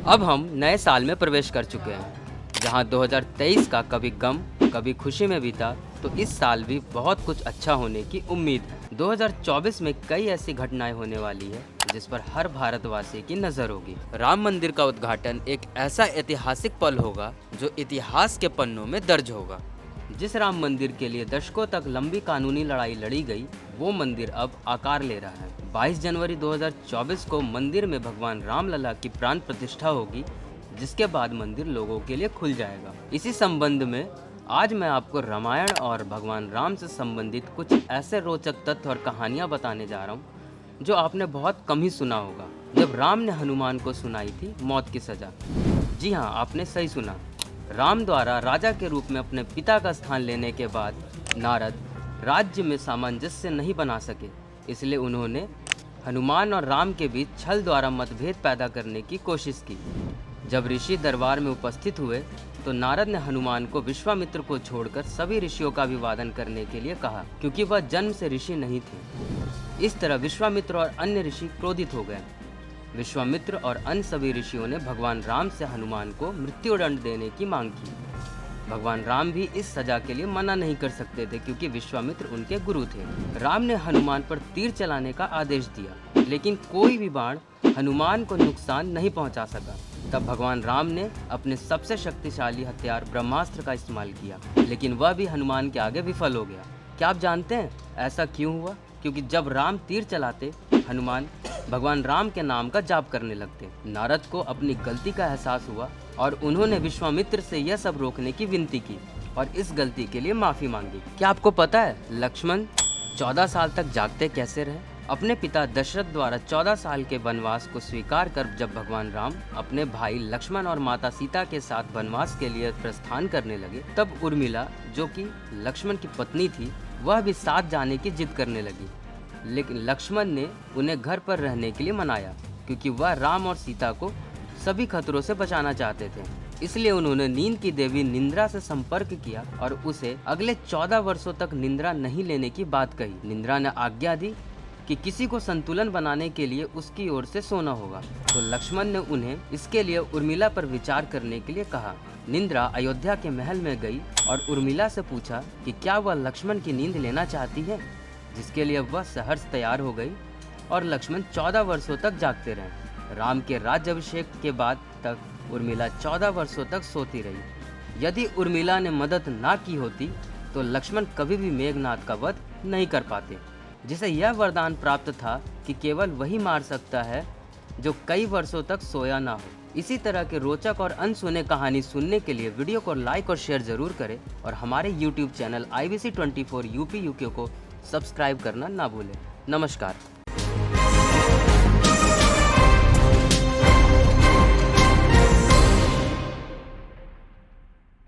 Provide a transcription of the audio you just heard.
अब हम नए साल में प्रवेश कर चुके हैं, जहां 2023 का कभी गम कभी खुशी में बीता, तो इस साल भी बहुत कुछ अच्छा होने की उम्मीद है। 2024 में कई ऐसी घटनाएं होने वाली है जिस पर हर भारतवासी की नज़र होगी। राम मंदिर का उद्घाटन एक ऐसा ऐतिहासिक पल होगा जो इतिहास के पन्नों में दर्ज होगा। जिस राम मंदिर के लिए दशकों तक लंबी कानूनी लड़ाई लड़ी गई, वो मंदिर अब आकार ले रहा है। 22 जनवरी 2024 को मंदिर में भगवान रामलला की प्राण प्रतिष्ठा होगी, जिसके बाद मंदिर लोगों के लिए खुल जाएगा। इसी संबंध में आज मैं आपको रामायण और भगवान राम से संबंधित कुछ ऐसे रोचक तथ्य और कहानियाँ बताने जा रहा हूँ जो आपने बहुत कम ही सुना होगा। जब राम ने हनुमान को सुनाई थी मौत की सजा। जी हाँ, आपने सही सुना। राम द्वारा राजा के रूप में अपने पिता का स्थान लेने के बाद नारद राज्य में सामंजस्य नहीं बना सके, इसलिए उन्होंने हनुमान और राम के बीच छल द्वारा मतभेद पैदा करने की कोशिश की। जब ऋषि दरबार में उपस्थित हुए तो नारद ने हनुमान को विश्वामित्र को छोड़कर सभी ऋषियों का अभिवादन करने के लिए कहा, क्योंकि वह जन्म से ऋषि नहीं थे। इस तरह विश्वामित्र और अन्य ऋषि क्रोधित हो गए। विश्वामित्र और अन्य सभी ऋषियों ने भगवान राम से हनुमान को मृत्युदंड देने की मांग की। भगवान राम भी इस सजा के लिए मना नहीं कर सकते थे, क्योंकि विश्वामित्र उनके गुरु थे। राम ने हनुमान पर तीर चलाने का आदेश दिया, लेकिन कोई भी बाण हनुमान को नुकसान नहीं पहुंचा सका। तब भगवान राम ने अपने सबसे शक्तिशाली हथियार ब्रह्मास्त्र का इस्तेमाल किया, लेकिन वह भी हनुमान के आगे विफल हो गया। क्या आप जानते हैं ऐसा क्यों हुआ? क्योंकि जब राम तीर चलाते, हनुमान भगवान राम के नाम का जाप करने लगते। नारद को अपनी गलती का एहसास हुआ और उन्होंने विश्वामित्र से यह सब रोकने की विनती की और इस गलती के लिए माफी मांगी। क्या आपको पता है लक्ष्मण 14 साल तक जागते कैसे रहे? अपने पिता दशरथ द्वारा 14 साल के वनवास को स्वीकार कर जब भगवान राम अपने भाई लक्ष्मण और माता सीता के साथ वनवास के लिए प्रस्थान करने लगे, तब उर्मिला, जो कि लक्ष्मण की पत्नी थी, वह भी साथ जाने की जिद करने लगी। लेकिन लक्ष्मण ने उन्हें घर पर रहने के लिए मनाया, क्योंकि वह राम और सीता को सभी खतरों से बचाना चाहते थे। इसलिए उन्होंने नींद की देवी निंद्रा से संपर्क किया और उसे अगले 14 वर्षों तक निंद्रा नहीं लेने की बात कही। निंद्रा ने आज्ञा दी कि किसी को संतुलन बनाने के लिए उसकी ओर से सोना होगा, तो लक्ष्मण ने उन्हें इसके लिए उर्मिला पर विचार करने के लिए कहा। निंद्रा अयोध्या के महल में गई और उर्मिला से पूछा कि क्या वह लक्ष्मण की नींद लेना चाहती है, जिसके लिए वह सहर्ष तैयार हो गई और लक्ष्मण 14 वर्षों तक जागते रहे। राम के राज्याभिषेक के बाद तक उर्मिला 14 वर्षों तक सोती रही। यदि उर्मिला ने मदद ना की होती तो लक्ष्मण कभी भी मेघनाद का वध नहीं कर पाते, जिसे यह वरदान प्राप्त था कि केवल वही मार सकता है जो कई वर्षों तक सोया ना हो। इसी तरह के रोचक और अनसुने कहानी सुनने के लिए वीडियो को लाइक और शेयर जरूर करें और हमारे YouTube channel IBC 24 UP UK को सब्सक्राइब करना ना भूलें। नमस्कार।